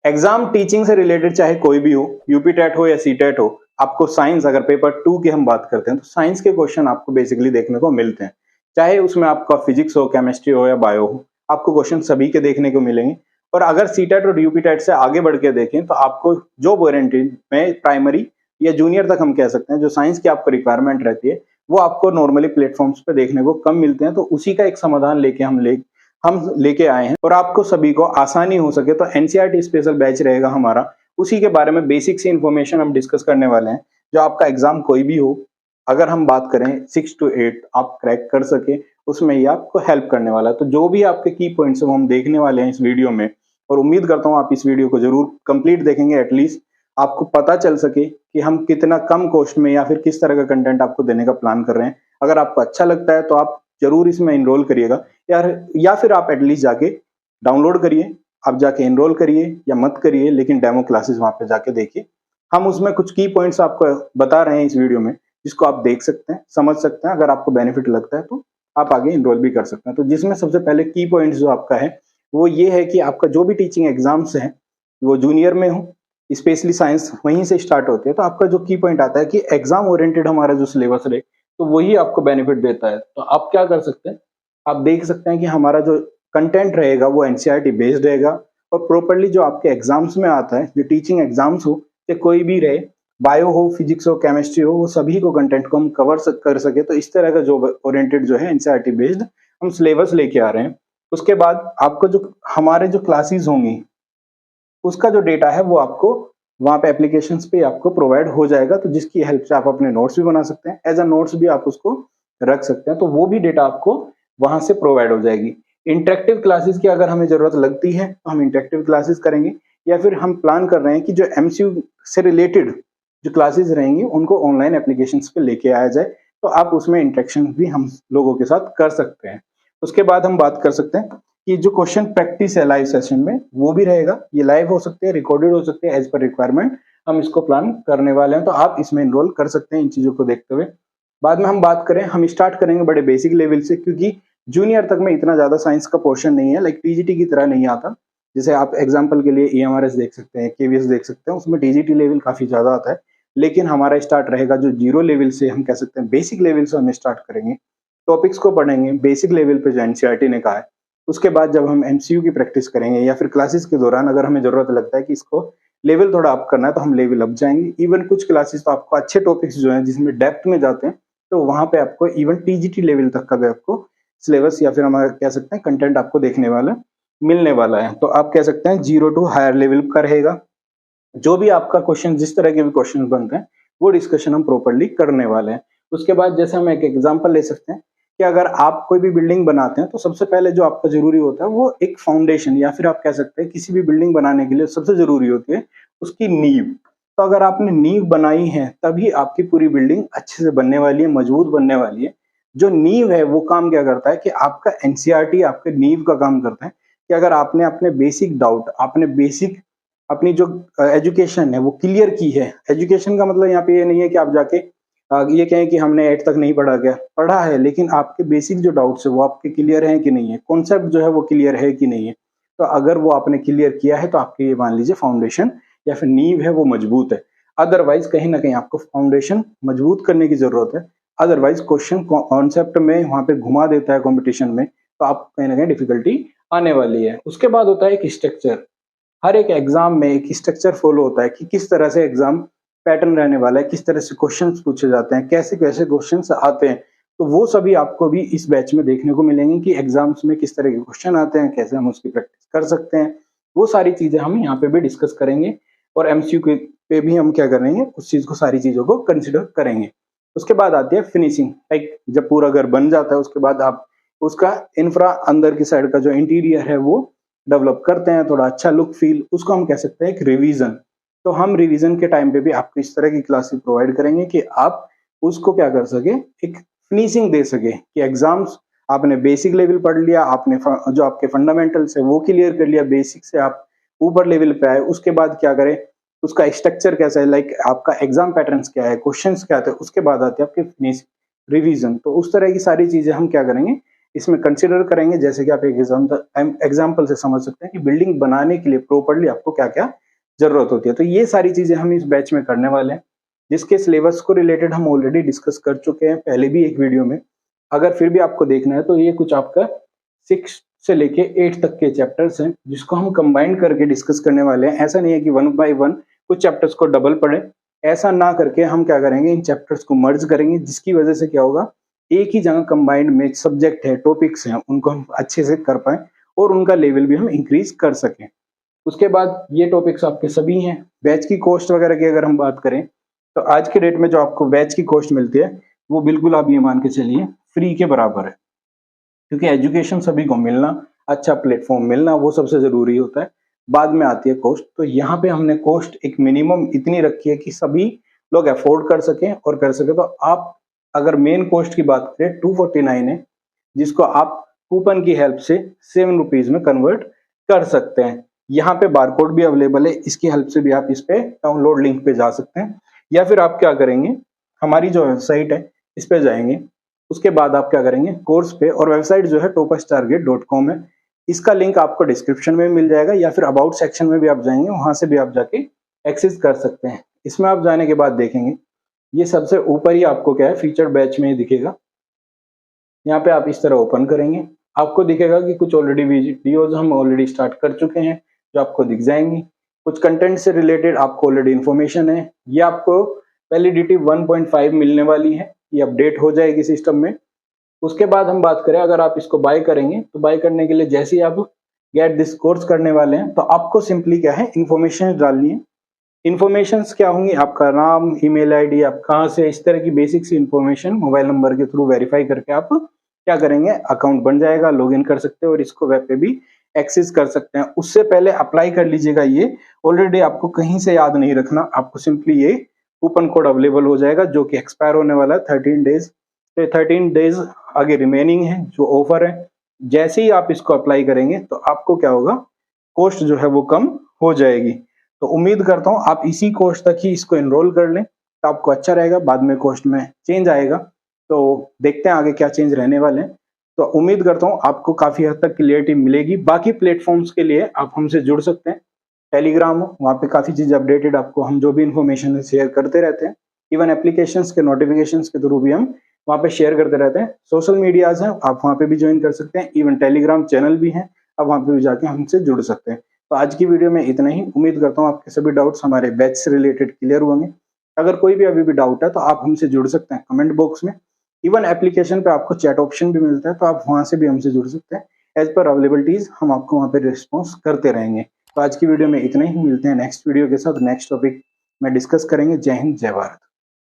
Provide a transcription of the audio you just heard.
Exam teaching से related चाहे कोई भी हो, यूपी टेट हो या सी टेट हो, आपको साइंस अगर पेपर 2 की हम बात करते हैं तो साइंस के क्वेश्चन आपको बेसिकली देखने को मिलते हैं। चाहे उसमें आपका फिजिक्स हो, केमिस्ट्री हो या बायो हो, आपको क्वेश्चन सभी के देखने को मिलेंगे। और अगर सी टेट और यूपी टेट से आगे बढ़ के देखें तो आपको जॉब ओरिएंटेड में प्राइमरी या जूनियर तक हम कह सकते हैं, जो साइंस की आपको रिक्वायरमेंट रहती है वो आपको नॉर्मली प्लेटफॉर्म्स पे देखने को कम मिलते हैं। तो उसी का एक समाधान लेके हम लेके आए हैं और आपको सभी को आसानी हो सके तो एनसीईआरटी स्पेशल बैच रहेगा हमारा। उसी के बारे में बेसिक सी इन्फॉर्मेशन हम डिस्कस करने वाले हैं। जो आपका एग्जाम कोई भी हो, अगर हम बात करें 6 to 8 आप क्रैक कर सके, उसमें ये आपको हेल्प करने वाला है। तो जो भी आपके की पॉइंट्स है वो हम देखने वाले हैं इस वीडियो में, और उम्मीद करता हूँ आप इस वीडियो को जरूर कंप्लीट देखेंगे। एटलीस्ट आपको पता चल सके कि हम कितना कम कॉस्ट में या फिर किस तरह का कंटेंट आपको देने का प्लान कर रहे हैं। अगर आपको अच्छा लगता है तो आप जरूर इसमें इनरोल करिएगा यार, या फिर आप एटलीस्ट जाके डाउनलोड करिए, आप जाके इनरोल करिए या मत करिए, लेकिन डेमो क्लासेस वहां पे जाके देखिए। हम उसमें कुछ की पॉइंट्स आपको बता रहे हैं इस वीडियो में, जिसको आप देख सकते हैं, समझ सकते हैं। अगर आपको बेनिफिट लगता है तो आप आगे इनरोल भी कर सकते हैं। तो जिसमें सबसे पहले की पॉइंट्स जो आपका है वो ये है कि आपका जो भी टीचिंग एग्जाम्स है वो जूनियर में हो, स्पेशली साइंस वहीं से स्टार्ट होते हैं। तो आपका जो की पॉइंट आता है कि एग्जाम ओरिएंटेड हमारा जो सिलेबस रहे तो वही आपको बेनिफिट देता है। तो आप क्या कर सकते हैं, आप देख सकते हैं कि हमारा जो कंटेंट रहेगा वो एनसीईआरटी बेस्ड रहेगा, और प्रॉपर्ली जो आपके एग्जाम्स में आता है, जो टीचिंग एग्जाम्स हो या कोई भी रहे, बायो हो, फिजिक्स हो, केमिस्ट्री हो, वो सभी को कंटेंट को हम कर सके। तो इस तरह का जो ओरिएंटेड जो है एनसीईआरटी बेस्ड हम सिलेबस लेके आ रहे हैं। उसके बाद आपको जो हमारे जो क्लासेस होंगी उसका जो डेटा है वो आपको वहां पे एप्लीकेशंस पे आपको प्रोवाइड हो जाएगा। तो जिसकी हेल्प से आप अपने नोट्स भी बना सकते हैं, एज अ नोट्स भी आप उसको रख सकते हैं। तो वो भी डेटा आपको वहां से प्रोवाइड हो जाएगी। इंटरेक्टिव क्लासेस की अगर हमें जरूरत लगती है तो हम इंटरेक्टिव क्लासेस करेंगे, या फिर हम प्लान कर रहे हैं कि जो एमसीयू से रिलेटेड जो क्लासेस रहेंगी उनको ऑनलाइन एप्लीकेशंस पे लेके आया जाए। तो आप उसमें इंटरेक्शन भी हम लोगों के साथ कर सकते हैं। उसके बाद हम बात कर सकते हैं कि जो क्वेश्चन प्रैक्टिस है लाइव सेशन में वो भी रहेगा। ये लाइव हो सकते हैं, रिकॉर्डेड हो सकते हैं, एज पर रिक्वायरमेंट हम इसको प्लान करने वाले हैं। तो आप इसमें इनरोल कर सकते हैं इन चीजों को देखते हुए। बाद में हम बात करें, हम स्टार्ट करेंगे बड़े बेसिक लेवल से, क्योंकि जूनियर तक में इतना ज्यादा साइंस का पोर्शन नहीं है, लाइक टीजीटी की तरह नहीं आता। जैसे आप एग्जाम्पल के लिए ईएमआरएस देख सकते हैं, केवीएस देख सकते हैं, उसमें टीजीटी लेवल काफी ज्यादा आता है। लेकिन हमारा स्टार्ट रहेगा जो जीरो लेवल से, हम कह सकते हैं बेसिक लेवल से हम स्टार्ट करेंगे। टॉपिक्स को पढ़ेंगे बेसिक लेवल पे जो एनसीईआरटी ने कहा है। उसके बाद जब हम एमसीयू की प्रैक्टिस करेंगे या फिर क्लासेस के दौरान अगर हमें जरूरत लगता है कि इसको लेवल थोड़ा अप करना है तो हम लेवल अप जाएंगे। इवन कुछ क्लासेस तो आपको अच्छे टॉपिक्स जो हैं जिसमें डेप्थ में जाते हैं तो वहां पे आपको इवन टीजीटी लेवल तक का भी आपको सिलेबस या फिर हम कह सकते हैं कंटेंट आपको देखने वाला मिलने वाला है। तो आप कह सकते हैं 0 to हायर लेवल का रहेगा। जो भी आपका क्वेश्चन, जिस तरह के भी क्वेश्चन बनते हैं वो डिस्कशन हम प्रॉपर्ली करने वाले हैं। उसके बाद जैसे हम एक एग्जांपल ले सकते हैं कि अगर आप कोई भी बिल्डिंग बनाते हैं तो सबसे पहले जो आपका जरूरी होता है वो एक फाउंडेशन, या फिर आप कह सकते हैं किसी भी बिल्डिंग बनाने के लिए सबसे जरूरी होती है उसकी नींव। तो अगर आपने नींव बनाई है तभी आपकी पूरी बिल्डिंग अच्छे से बनने वाली है, मजबूत बनने वाली है। जो नींव है वो काम क्या करता है कि आपका एनसीईआरटी आपके नींव का काम करता है कि अगर आपने अपने बेसिक डाउट, आपने बेसिक अपनी जो एजुकेशन है वो क्लियर की है। एजुकेशन का मतलब यहाँ पे ये नहीं है कि आप जाके ये कहें कि हमने 8 तक नहीं पढ़ा, गया पढ़ा है, लेकिन आपके बेसिक जो डाउट्स है वो आपके क्लियर हैं कि नहीं है, कॉन्सेप्ट जो है वो क्लियर है कि नहीं है। तो अगर वो आपने क्लियर किया है तो आपके ये मान लीजिए फाउंडेशन या फिर नींव है वो मजबूत है। अदरवाइज कहीं ना कहीं आपको फाउंडेशन मजबूत करने की जरूरत है। अदरवाइज क्वेश्चन कॉन्सेप्ट में वहां पे घुमा देता है कंपटीशन में, तो आप कहीं ना कहीं डिफिकल्टी आने वाली है। उसके बाद होता है एक स्ट्रक्चर। हर एक एग्जाम में एक स्ट्रक्चर फॉलो होता है कि किस तरह से एग्जाम पैटर्न रहने वाला है, किस तरह से क्वेश्चंस पूछे जाते हैं, कैसे कैसे क्वेश्चंस आते हैं। तो वो सभी आपको भी इस बैच में देखने को मिलेंगे कि एग्जाम्स में किस तरह के क्वेश्चन आते हैं, कैसे हम उसकी प्रैक्टिस कर सकते हैं। वो सारी चीजें हम यहाँ पे भी डिस्कस करेंगे, और एमसीक्यू पे भी हम क्या करेंगे, उस चीज को, सारी चीजों को कंसिडर करेंगे। उसके बाद आती है फिनिशिंग। लाइक जब पूरा घर बन जाता है उसके बाद आप उसका इंफ्रा, अंदर की साइड का जो इंटीरियर है वो डेवलप करते हैं, थोड़ा अच्छा लुक फील, उसको हम कह सकते हैं एक रिवीजन। तो हम रिवीजन के टाइम पे भी आपको इस तरह की क्लासेस प्रोवाइड करेंगे कि आप उसको क्या कर सके, एक फिनिशिंग दे सके कि एग्जाम्स आपने बेसिक लेवल पढ़ लिया, आपने जो आपके फंडामेंटल्स है वो क्लियर कर लिया, बेसिक से आप ऊपर लेवल पे आए। उसके बाद क्या करें, उसका स्ट्रक्चर कैसा है, लाइक आपका एग्जाम पैटर्न्स क्या है, क्वेश्चंस क्या थे, उसके बाद आते हैं आपके फिनिश रिवीजन। तो उस तरह की सारी चीजें हम क्या करेंगे इसमें कंसिडर करेंगे। जैसे कि आप एक एग्जाम्पल से समझ सकते हैं कि बिल्डिंग बनाने के लिए प्रॉपर्ली आपको क्या क्या जरूरत होती है। तो ये सारी चीजें हम इस बैच में करने वाले हैं, जिसके सिलेबस को रिलेटेड हम ऑलरेडी डिस्कस कर चुके हैं पहले भी एक वीडियो में। अगर फिर भी आपको देखना है तो ये कुछ आपका 6 से लेके 8 तक के चैप्टर्स हैं, जिसको हम कंबाइन करके डिस्कस करने वाले हैं। ऐसा नहीं है कि 1 बाय 1 कुछ चैप्टर्स को डबल पढ़े, ऐसा ना करके हम क्या करेंगे, इन चैप्टर्स को मर्ज करेंगे, जिसकी वजह से क्या होगा, एक ही जगह कंबाइंड में सब्जेक्ट है, टॉपिक्स हैं, उनको हम अच्छे से कर पाए और उनका लेवल भी हम इंक्रीज कर सकें। उसके बाद ये टॉपिक्स आपके सभी हैं। बैच की कॉस्ट वगैरह की अगर हम बात करें तो आज के डेट में जो आपको बैच की कॉस्ट मिलती है वो बिल्कुल आप ये मान के चलिए फ्री के बराबर है, क्योंकि एजुकेशन सभी को मिलना, अच्छा प्लेटफॉर्म मिलना वो सबसे जरूरी होता है, बाद में आती है कॉस्ट। तो यहाँ पे हमने कॉस्ट एक मिनिमम इतनी रखी है कि सभी लोग अफोर्ड कर सकें और कर सके। तो आप अगर मेन कॉस्ट की बात करें 249 है, जिसको आप कूपन की हेल्प से 7 रुपीज में कन्वर्ट कर सकते हैं। यहाँ पे बारकोड भी अवेलेबल है, इसकी हेल्प से भी आप इस पे डाउनलोड लिंक पे जा सकते हैं, या फिर आप क्या करेंगे, हमारी जो वेबसाइट है इस पे जाएंगे, उसके बाद आप क्या करेंगे कोर्स पे, और वेबसाइट जो है topastarget.com है, इसका लिंक आपको डिस्क्रिप्शन में मिल जाएगा, या फिर अबाउट सेक्शन में भी आप जाएंगे, वहां से भी आप जाके एक्सेस कर सकते हैं। इसमें आप जाने के बाद देखेंगे ये सबसे ऊपर ही आपको क्या है फीचर बैच में ही दिखेगा। यहाँ पे आप इस तरह ओपन करेंगे, आपको दिखेगा कि कुछ ऑलरेडी वीडियोज हम ऑलरेडी स्टार्ट कर चुके हैं जो आपको दिख जाएंगी। कुछ कंटेंट से रिलेटेड आपको ऑलरेडी इन्फॉर्मेशन है। ये आपको वैलिडिटी 1.5 मिलने वाली है, ये अपडेट हो जाएगी सिस्टम में। उसके बाद हम बात करें, अगर आप इसको बाय करेंगे तो बाय करने के लिए जैसे ही आप गेट दिस कोर्स करने वाले हैं तो आपको सिंपली क्या है इन्फॉर्मेशन डालनी है। इन्फॉर्मेशन क्या होंगी, आपका नाम, ईमेल आईडी, आप कहाँ से, इस तरह की बेसिक सी इन्फॉर्मेशन मोबाइल नंबर के थ्रू वेरीफाई करके आप क्या करेंगे, अकाउंट बन जाएगा, लॉगिन कर सकते हैं और इसको वेब पे भी एक्सेस कर सकते हैं। उससे पहले अप्लाई कर लीजिएगा, ये ऑलरेडी आपको कहीं से याद नहीं रखना, आपको सिंपली ये कूपन कोड अवेलेबल हो जाएगा जो कि एक्सपायर होने वाला है 13 डेज। तो 13 डेज आगे रिमेनिंग है जो ऑफर है। जैसे ही आप इसको अप्लाई करेंगे तो आपको क्या होगा, कॉस्ट जो है वो कम हो जाएगी। तो उम्मीद करता हूँ आप इसी कॉस्ट तक ही इसको एनरोल कर लें तो आपको अच्छा रहेगा। बाद में कॉस्ट में चेंज आएगा तो देखते हैं आगे क्या चेंज रहने वाले हैं। तो उम्मीद करता हूँ आपको काफी हद तक क्लियरिटी मिलेगी। बाकी प्लेटफॉर्म्स के लिए आप हमसे जुड़ सकते हैं, टेलीग्राम हो, वहाँ पे काफी चीज अपडेटेड आपको हम जो भी इन्फॉर्मेशन शेयर करते रहते हैं। इवन एप्लीकेशंस के नोटिफिकेशंस के थ्रू भी हम वहाँ पे शेयर करते रहते हैं। सोशल मीडियाज हैं, आप वहाँ पे भी ज्वाइन कर सकते हैं। इवन टेलीग्राम चैनल भी है, आप वहाँ पे भी जाके हमसे जुड़ सकते हैं। तो आज की वीडियो में इतना ही। उम्मीद करता हूँ आपके सभी डाउट्स हमारे बैच से रिलेटेड क्लियर होंगे। अगर कोई भी अभी भी डाउट है तो आप हमसे जुड़ सकते हैं कमेंट बॉक्स में। इवन एप्लीकेशन पे आपको चैट ऑप्शन भी मिलता है, तो आप वहां से भी हमसे जुड़ सकते हैं। एज पर अवेलेबिलिटीज हम आपको वहाँ पे रिस्पॉन्स करते रहेंगे। तो आज की वीडियो में इतना ही, मिलते हैं नेक्स्ट वीडियो के साथ। नेक्स्ट टॉपिक में डिस्कस करेंगे। जय हिंद, जय भारत।